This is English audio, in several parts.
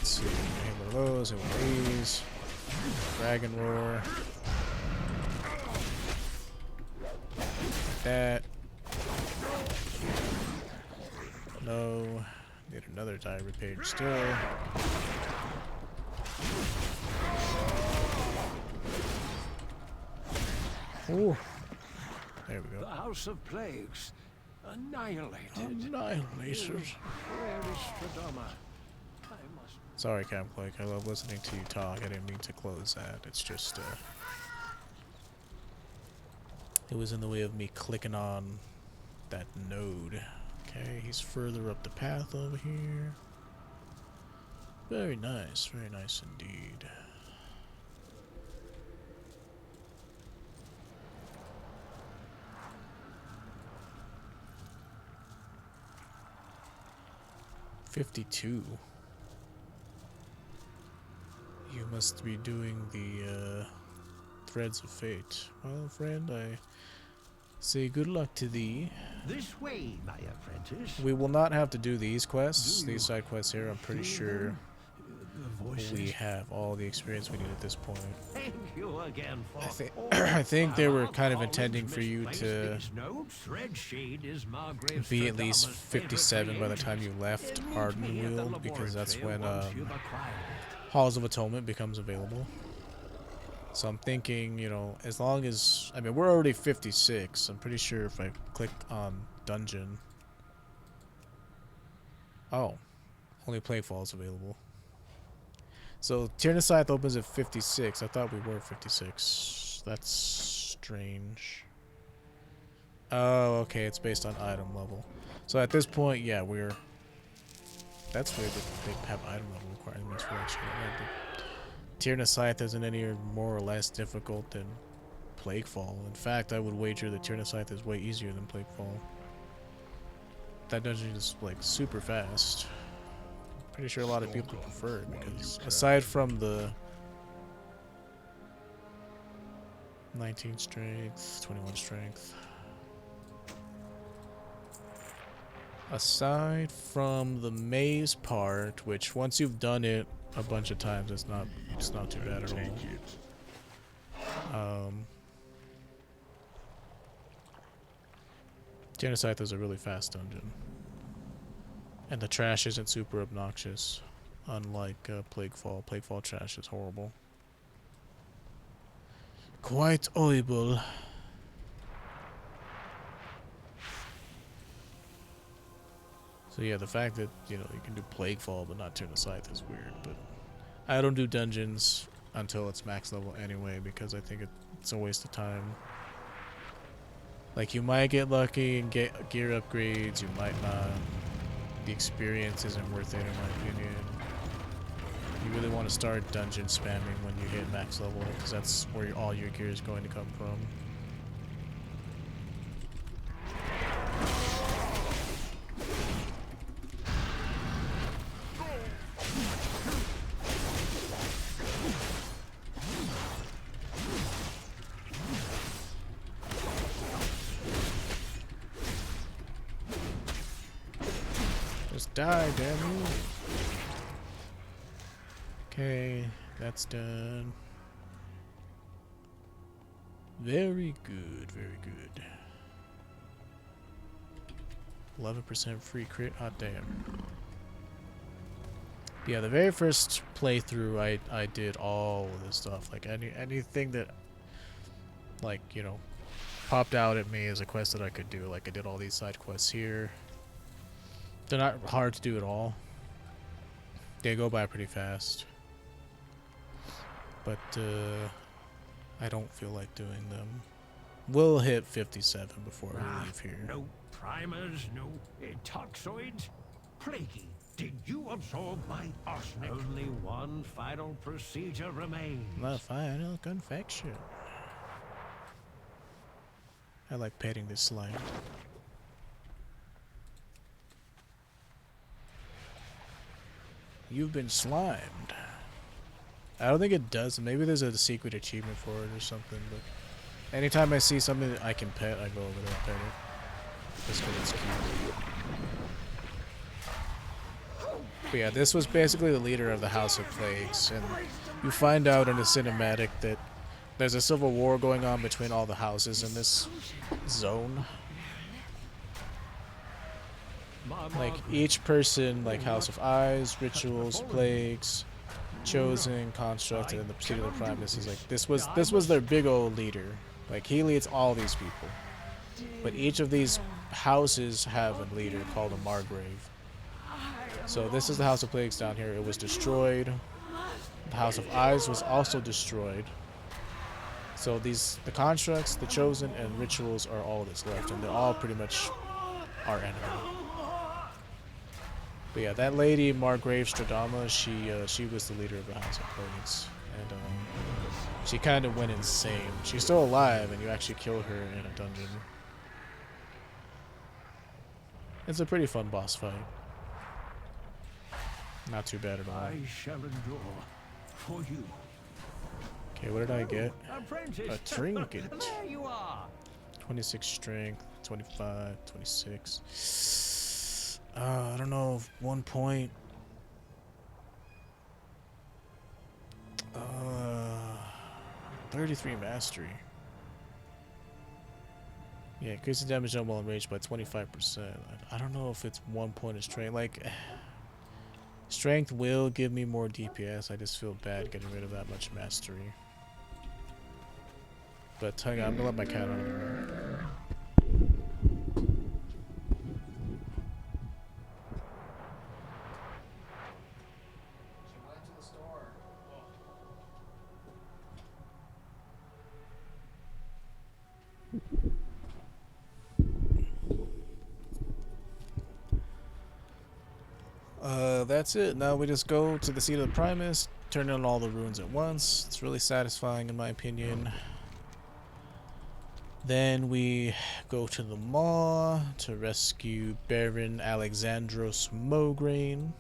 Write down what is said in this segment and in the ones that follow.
Let's see. Hit one of those, hit one of these. Dragon Roar. Like that. No. Need another diary page still. Ooh. There we go. The House of Plagues. Annihilated. Annihilators. Where is Stradoma? I must... Sorry, Camplake. I love listening to you talk. I didn't mean to close that. It's just, it was in the way of me clicking on that node. Okay, he's further up the path over here. Very nice indeed. $52. You must be doing the Threads of Fate. Well, friend, I say good luck to thee. This way, my apprentice. We will not have to do these quests, these side quests here. I'm pretty sure we have all the experience we need at this point. Thank you again for I think they were kind of intending for you to be at least 57 by the time you left Ardenweald, because that's when Halls of Atonement becomes available. So I'm thinking, you know, as long as... I mean, we're already 56. I'm pretty sure if I click on Dungeon... Oh. Only Plaguefall is available. So, Tyrannus Scythe opens at 56. I thought we were 56. That's strange. Oh, okay. It's based on item level. So, at this point, yeah, we're... That's weird that they have item level requirements for that shit. Tyrannus Scythe isn't any more or less difficult than Plaguefall. In fact, I would wager that Tyrannus Scythe is way easier than Plaguefall. That dungeon is, like, super fast. Pretty sure a lot of people prefer it because aside from the 19 strength, 21 strength, aside from the maze part, which once you've done it a bunch of times, it's not too bad at all. Genocide is a really fast dungeon. And the trash isn't super obnoxious, unlike Plaguefall. Plaguefall trash is horrible. Quite horrible. So yeah, the fact that, you know, you can do Plaguefall but not turn the Scythe is weird, but I don't do dungeons until it's max level anyway, because I think it's a waste of time. Like, you might get lucky and get gear upgrades, you might not. The experience isn't worth it in my opinion. You really want to start dungeon spamming when you hit max level, because that's where all your gear is going to come from. Just die, damn you. Okay, that's done. Very good, very good. 11% free crit, hot damn. Yeah, the very first playthrough I did all of this stuff. Like anything that, like, you know, popped out at me as a quest that I could do. Like, I did all these side quests here. They're not hard to do at all. They go by pretty fast. But I don't feel like doing them. We'll hit 57 before we leave here. No primers, no toxoids. Plaguey, did you absorb my arsenic? Only one final procedure remains. The final confection. I like petting this slime. You've been slimed. I don't think it does. Maybe there's a secret achievement for it or something, but anytime I see something that I can pet, I go over there and pet it. Just because it's cute. But yeah, this was basically the leader of the House of Plagues, and you find out in the cinematic that there's a civil war going on between all the houses in this zone. Like, each person, like House of Eyes, Rituals, Plagues, Chosen, Construct, and the particular Primus is like, this was their big old leader. Like, he leads all these people. But each of these houses have a leader called a Margrave. So this is the House of Plagues down here. It was destroyed. The House of Eyes was also destroyed. So the constructs, the chosen, and rituals are all that's left, and they're all pretty much our enemy. But yeah, that lady Margrave Stradama, she was the leader of the House of Plagues, and she kind of went insane. She's still alive, and you actually kill her in a dungeon. It's a pretty fun boss fight. Not too bad at all. I shall endure for you. Okay, what did I get? Apprentice. A trinket. There you are. 26 strength, 25, 26. I don't know, 1 point. 33 mastery. Yeah, increases damage done while enraged by 25%. I don't know if it's 1 point of strength. Like, strength will give me more DPS. I just feel bad getting rid of that much mastery. But hang on, I'm gonna let my cat out of the room. That's it. Now we just go to the seat of the Primus, turn on all the runes at once. It's really satisfying in my opinion. Then we go to the Maw to rescue Baron Alexandros Mograine.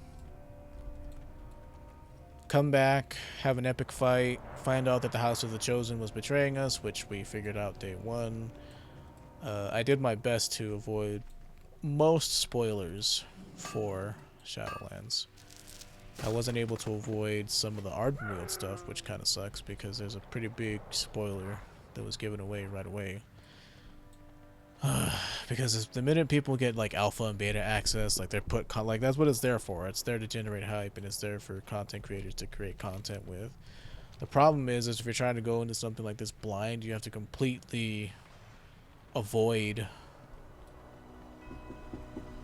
Come back, have an epic fight, find out that the House of the Chosen was betraying us, which we figured out day one. I did my best to avoid most spoilers for Shadowlands. I wasn't able to avoid some of the Ardenweald stuff, which kind of sucks because there's a pretty big spoiler that was given away right away. Because the minute people get like alpha and beta access, like they're like that's what it's there for. It's there to generate hype, and it's there for content creators to create content with. The problem is if you're trying to go into something like this blind, you have to completely avoid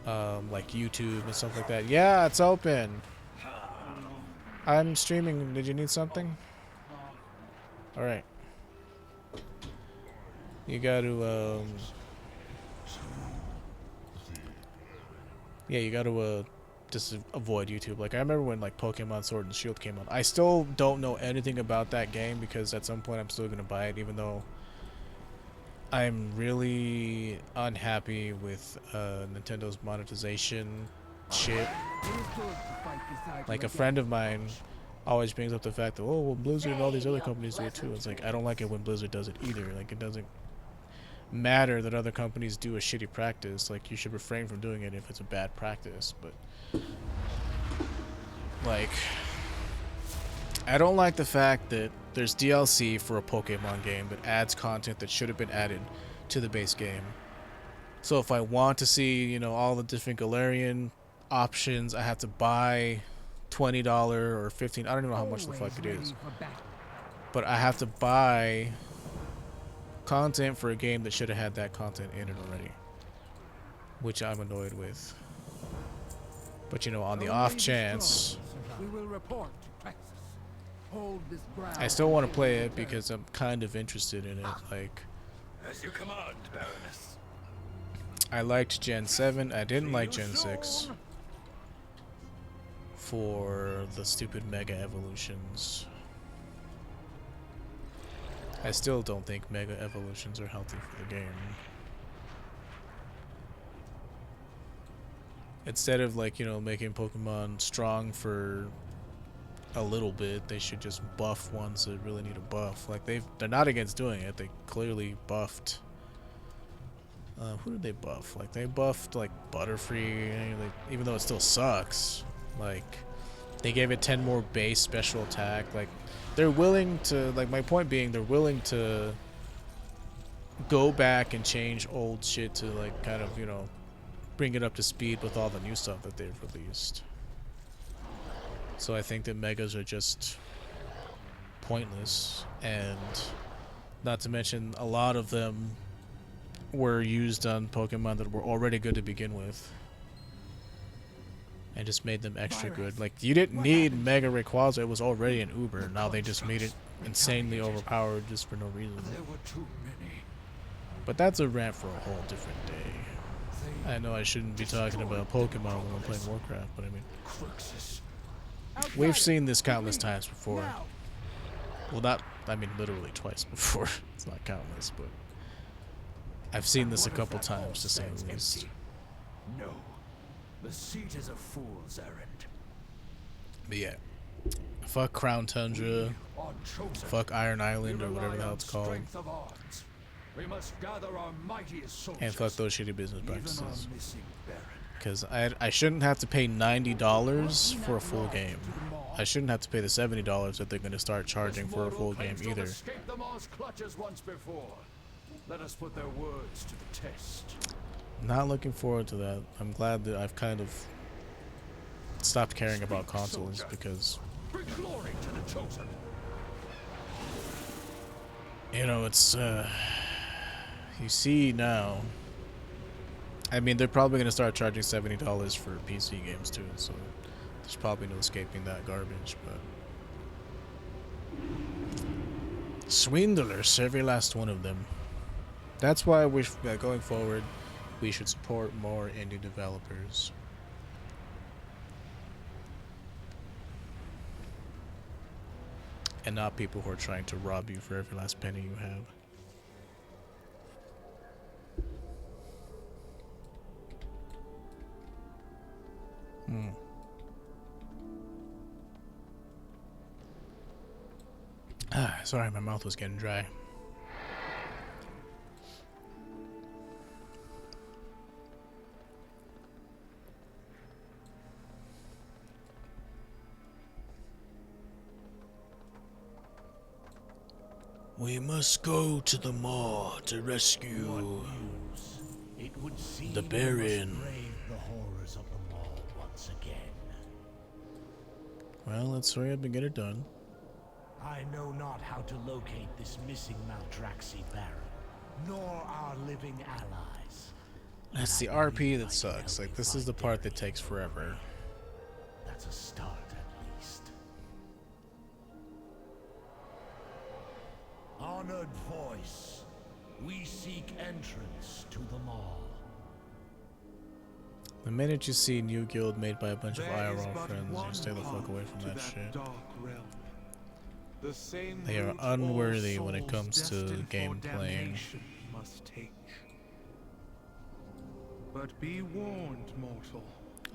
like YouTube and stuff like that. Yeah, it's open. I'm streaming. Did you need something? Alright. You gotta, yeah, you gotta, just avoid YouTube. Like, I remember when, like, Pokemon Sword and Shield came out. I still don't know anything about that game because at some point I'm still gonna buy it, even though I'm really unhappy with Nintendo's monetization shit. Like, a friend of mine always brings up the fact that, oh, well, Blizzard and all these other companies do it too. It's like, I don't like it when Blizzard does it either. Like, it doesn't matter that other companies do a shitty practice. Like, you should refrain from doing it if it's a bad practice. But, like, I don't like the fact that there's DLC for a Pokemon game that adds content that should have been added to the base game. So if I want to see, you know, all the different Galarian options, I have to buy $20 or $15. I don't even know how much the fuck it is. But I have to buy content for a game that should have had that content in it already, which I'm annoyed with. But you know, on the off chance, I still want to play it because I'm kind of interested in it. Like, as you command, Baroness. I liked Gen 7. I didn't like Gen 6 for the stupid Mega Evolutions. I still don't think Mega Evolutions are healthy for the game. Instead of, like, you know, making Pokemon strong for a little bit, they should just buff ones that really need a buff. Like, they're not against doing it. They clearly buffed. Who did they buff? Like, they buffed, like, Butterfree, even though it still sucks. Like, they gave it 10 more base special attack. Like, they're willing to, like, my point being, they're willing to go back and change old shit to, like, kind of, you know, bring it up to speed with all the new stuff that they've released. So I think that megas are just pointless, and not to mention a lot of them were used on Pokemon that were already good to begin with, and just made them extra good. Like, you didn't need Mega Rayquaza, it was already an Uber. Now they just made it insanely overpowered just for no reason. There were too many. But that's a rant for a whole different day. I know I shouldn't be talking about Pokemon when I'm playing Warcraft, but I mean, we've seen this countless times before. Well, not, I mean, literally twice before. It's not countless, but I've seen this a couple times, to say the least. No, the seat is a fool's errand. But yeah, fuck Crown Tundra, fuck Iron Island, or whatever the hell it's called, We must gather our mightiest soldiers, and fuck those shitty business practices. even our missing Baron. Because I shouldn't have to pay $90 for a full game. I shouldn't have to pay the $70 that they're going to start charging for a full game either. Escaped the Mars clutches once before. Let us put their words to the test. Not looking forward to that. I'm glad that I've kind of stopped caring about consoles because, Bring glory to the chosen. you know, it's you see now. I mean, they're probably going to start charging $70 for PC games too, so there's probably no escaping that garbage, but swindlers, every last one of them. That's why we going forward, we should support more indie developers. And not people who are trying to rob you for every last penny you have. Sorry, my mouth was getting dry. We must go to the Maw to rescue It would seem the Baron. we must brave the horrors of the Maw once again. Well, let's hurry up and get it done. I know not how to locate this missing Maldraxi Baron, nor our living allies. That's the And I RP believe that I sucks. can help Like, you this is the find part that Darien. takes forever. That's a start, at least. Honored voice, we seek entrance to the Maw. The minute you see new guild made by a bunch of There is IRL but friends, you one stay the fuck path away from to that shit. dark realm. The same They are route all unworthy when it souls comes to destined for game playing. damnation must take. But be warned, mortal.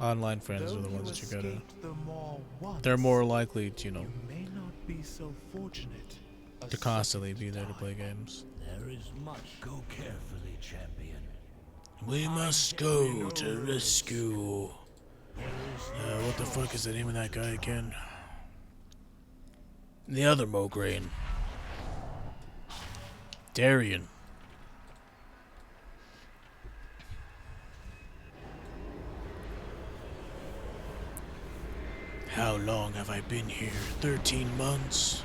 Online friends Though are the ones that you gotta. escaped the Maw once, They're more likely to, you know, you may not be so fortunate. a to constantly second be there to time. play games. There is much. Go carefully, champion. We must go to rescue. What the fuck is the name of that guy again? The other Mograine. Darien. How long have I been here? 13 months?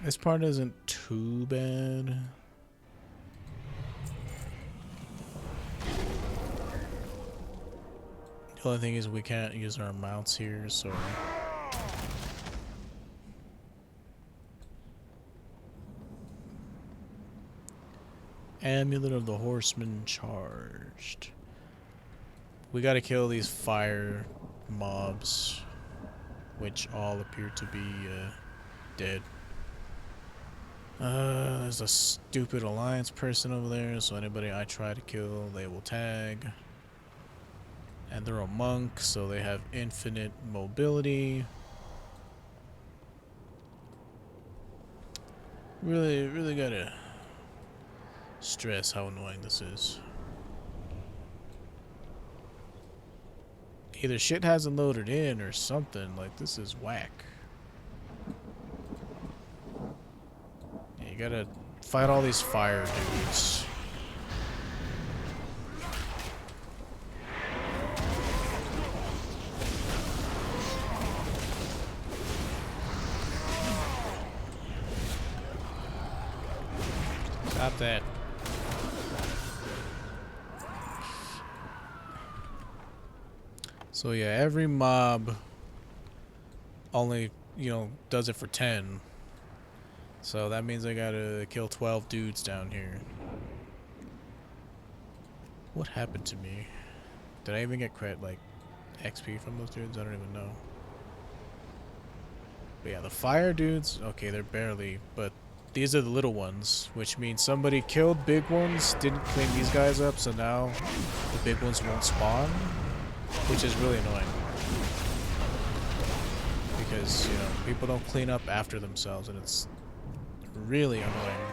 This part isn't too bad. The only thing is we can't use our mounts here, so... Amulet of the Horseman charged. We gotta kill these fire mobs, which all appear to be dead. There's a stupid alliance person over there, so anybody I try to kill, they will tag. And they're a monk, so they have infinite mobility. Really gotta stress how annoying this is. Either shit hasn't loaded in or something. Like, this is whack. Yeah, you gotta fight all these fire dudes. Stop that. So yeah, every mob only, does it for 10. So that means I gotta kill 12 dudes down here. What happened to me? Did I even get like XP from those dudes? I don't even know. But yeah, the fire dudes, okay, they're barely, but these are the little ones, which means somebody killed big ones, didn't clean these guys up, so now the big ones won't spawn, which is really annoying. Because, people don't clean up after themselves, and it's really annoying.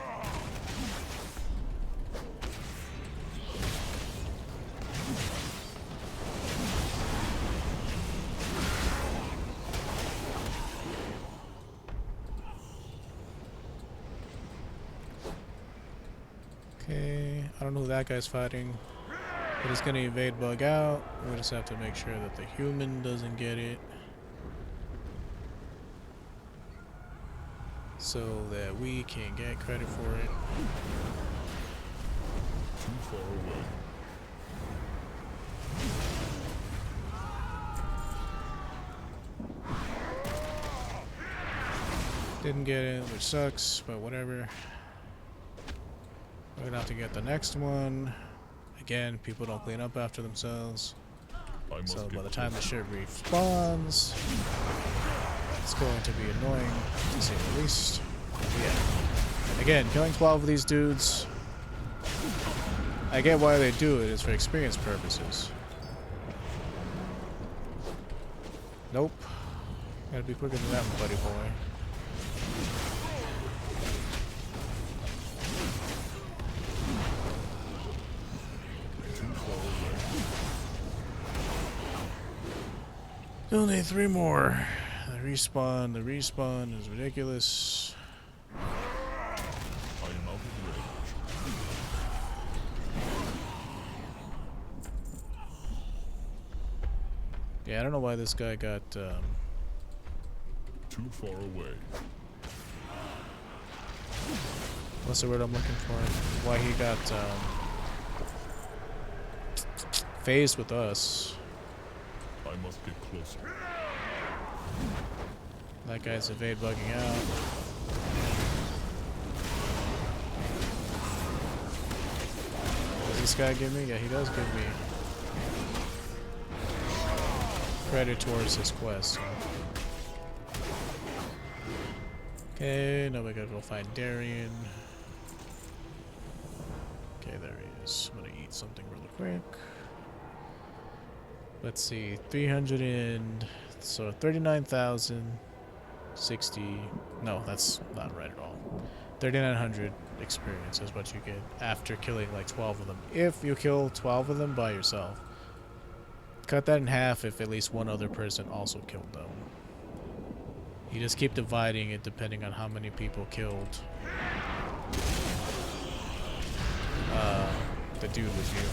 Okay, I don't know who that guy's fighting, but he's gonna evade bug out. We just have to make sure that the human doesn't get it, so that we can get credit for it. Too far away. Didn't get it, which sucks, but whatever. We're gonna have to get the next one. Again, people don't clean up after themselves. So by the time the shit respawns, it's going to be annoying, to say the least. But yeah. Again, killing 12 of these dudes, I get why they do it. It's for experience purposes. Nope. Gotta be quicker than that, buddy boy. Only 3 more. The respawn is ridiculous. I am out of range. Yeah, I don't know why this guy got, Too far away. what's the word I'm looking for? Why he got, phased with us. I must get closer. That guy's evade bugging out. Does this guy give me? Yeah, he does give me credit towards his quest. So. Okay, now we gotta go find Darian. Okay, there he is. I'm gonna eat something really quick. Let's see, 300 and so 39,060. No, that's not right at all. 3,900 experience is what you get after killing like 12 of them. If you kill 12 of them by yourself, cut that in half if at least one other person also killed them. You just keep dividing it depending on how many people killed the dude with you.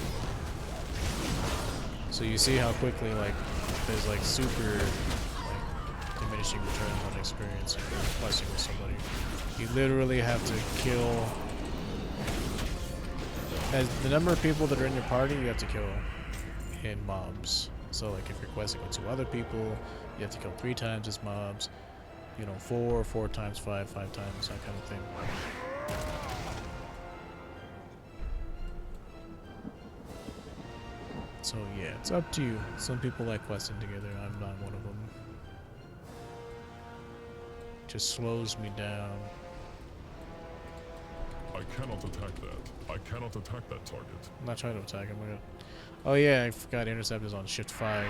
So you see how quickly, like, there's, like, super, like, diminishing returns on experience if you're questing with somebody. You literally have to kill... As the number of people that are in your party, you have to kill in mobs. So, like, if you're questing with 2 other people, you have to kill 3 times as mobs. 4 times 5 times, that kind of thing. So yeah, it's up to you. Some people like questing together. I'm not one of them. Just slows me down. I cannot attack that. I cannot attack that target. I'm not trying to attack him. Oh yeah, I forgot intercept is on shift 5.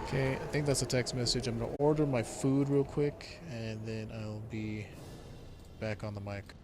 Okay, I think that's a text message. I'm gonna order my food real quick, and then I'll be back on the mic.